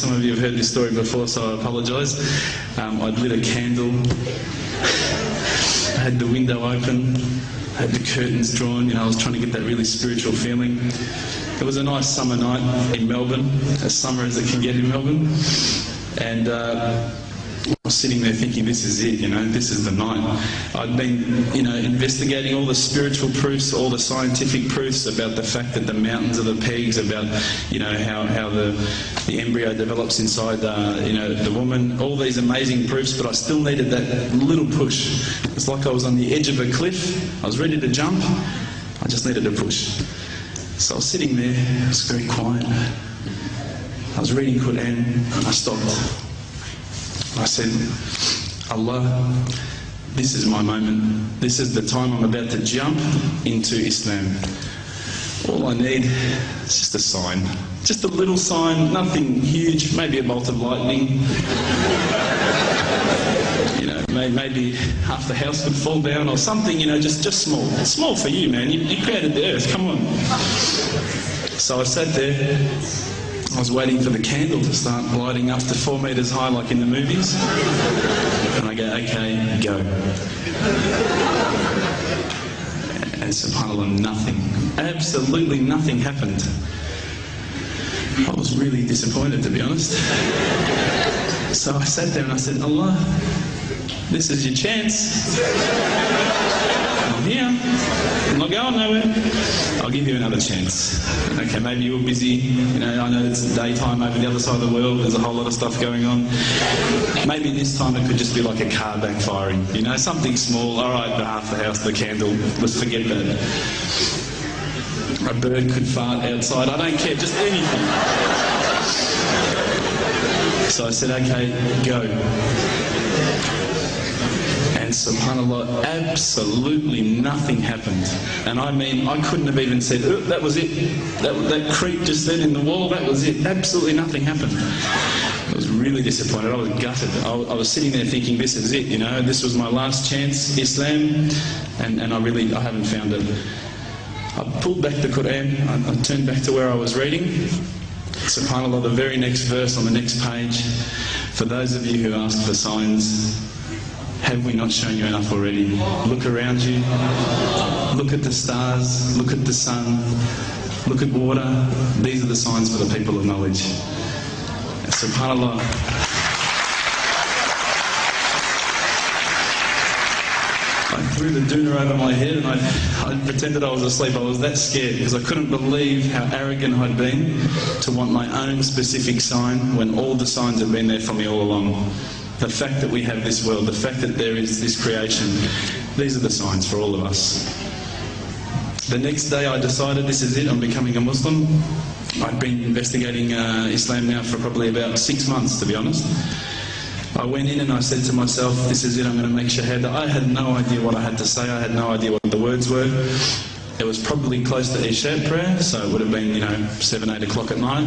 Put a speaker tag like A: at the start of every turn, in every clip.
A: some of you have heard this story before, so I apologise. I'd lit a candle, I had the window open, I had the curtains drawn, you know, I was trying to get that really spiritual feeling. It was a nice summer night in Melbourne, as summer as it can get in Melbourne, and I was sitting there thinking, this is it, you know, this is the night. I'd been, you know, investigating all the spiritual proofs, all the scientific proofs about the fact that the mountains are the pegs, about, you know, how the embryo develops inside, you know, the woman, all these amazing proofs, but I still needed that little push. It's like I was on the edge of a cliff, I was ready to jump, I just needed a push. So I was sitting there, it was very quiet. I was reading Quran, and I stopped. I said, Allah, this is my moment. This is the time I'm about to jump into Islam. All I need is just a sign. Just a little sign, nothing huge, maybe a bolt of lightning. You know, maybe half the house could fall down or something, you know, just small. It's small for you, man. You created the earth, come on. So I sat there. I was waiting for the candle to start lighting up to 4 metres high like in the movies. And I go, okay, go. And subhanAllah, nothing, absolutely nothing happened. I was really disappointed, to be honest. So I sat there and I said, Allah, this is your chance. I'm here. I'm not going nowhere. I'll give you another chance. Okay, maybe you were busy. You know, I know it's daytime over the other side of the world. There's a whole lot of stuff going on. Maybe this time it could just be like a car backfiring. You know, something small. All right, half the house, the candle. Let's forget that. A bird could fart outside. I don't care. Just anything. So I said, okay, go. And subhanAllah, absolutely nothing happened. And I mean, I couldn't have even said, oh, that was it. That creep just then in the wall, that was it. Absolutely nothing happened. I was really disappointed. I was gutted. I was sitting there thinking, this is it, you know, this was my last chance, Islam, and I haven't found it. I pulled back the Quran, I turned back to where I was reading. SubhanAllah, the very next verse on the next page, for those of you who ask for signs, have we not shown you enough already? Look around you, look at the stars, look at the sun, look at water. These are the signs for the people of knowledge. SubhanAllah. I threw the doona over my head and I pretended I was asleep. I was that scared because I couldn't believe how arrogant I'd been to want my own specific sign when all the signs had been there for me all along. The fact that we have this world, the fact that there is this creation, these are the signs for all of us. The next day I decided this is it, I'm becoming a Muslim. I'd been investigating Islam now for probably about 6 months, to be honest. I went in and I said to myself, this is it, I'm going to make shahada. I had no idea what I had to say, I had no idea what the words were. It was probably close to Isha prayer, so it would have been, you know, 7, 8 o'clock at night.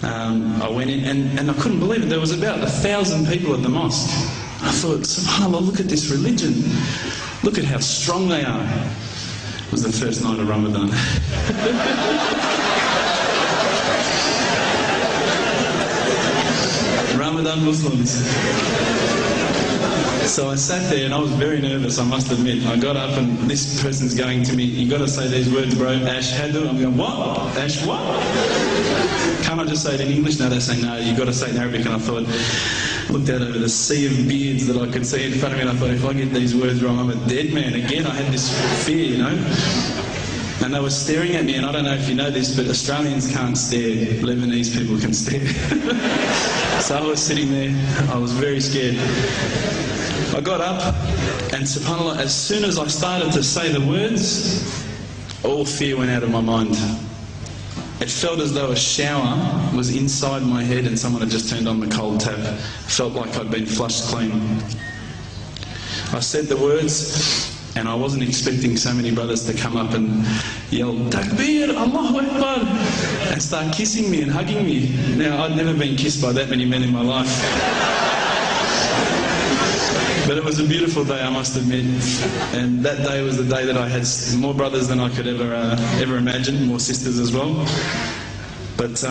A: I went in and I couldn't believe it, there was about 1,000 people at the mosque. I thought, subhanAllah, look at this religion. Look at how strong they are. It was the first night of Ramadan. Ramadan Muslims. So I sat there and I was very nervous, I must admit. I got up and this person's going to me, you got to say these words, bro, Ashhadu. I'm going, what? Ash what? Can't I just say it in English? No, they say no, you got to say it in Arabic. And I thought, looked out over the sea of beards that I could see in front of me and I thought, if I get these words wrong, I'm a dead man. Again, I had this fear, you know. And they were staring at me, and I don't know if you know this, but Australians can't stare. Lebanese people can stare. So I was sitting there, I was very scared. I got up, and subhanAllah, as soon as I started to say the words, all fear went out of my mind. It felt as though a shower was inside my head and someone had just turned on the cold tap. It felt like I'd been flushed clean. I said the words, and I wasn't expecting so many brothers to come up and yell, Takbir, Allahu Akbar, and start kissing me and hugging me. Now, I'd never been kissed by that many men in my life. But it was a beautiful day, I must admit. And that day was the day that I had more brothers than I could ever imagine, more sisters as well. But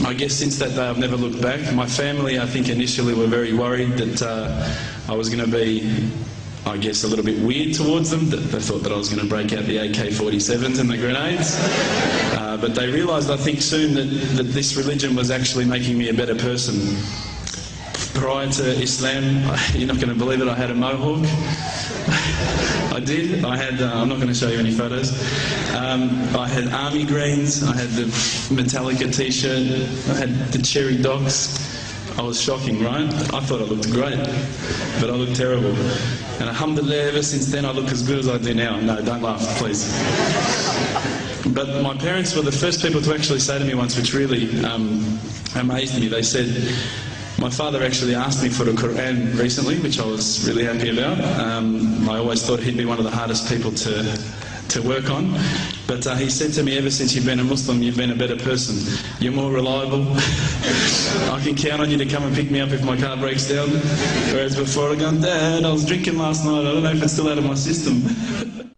A: I guess since that day I've never looked back. My family, I think, initially were very worried that I was going to be, I guess, a little bit weird towards them. That they thought that I was going to break out the AK-47s and the grenades. But they realised, I think, soon that this religion was actually making me a better person. Prior to Islam, you're not going to believe it, I had a mohawk. I did. I had, I'm not going to show you any photos. I had army greens, I had the Metallica t-shirt, I had the cherry docs. I was shocking, right? I thought I looked great, but I looked terrible. And alhamdulillah, ever since then I look as good as I do now. No, don't laugh, please. But my parents were the first people to actually say to me once, which really amazed me. They said, my father actually asked me for the Quran recently, which I was really happy about. I always thought he'd be one of the hardest people to work on. But he said to me, ever since you've been a Muslim, you've been a better person. You're more reliable. I can count on you to come and pick me up if my car breaks down. Whereas before I go, Dad, I was drinking last night, I don't know if it's still out of my system.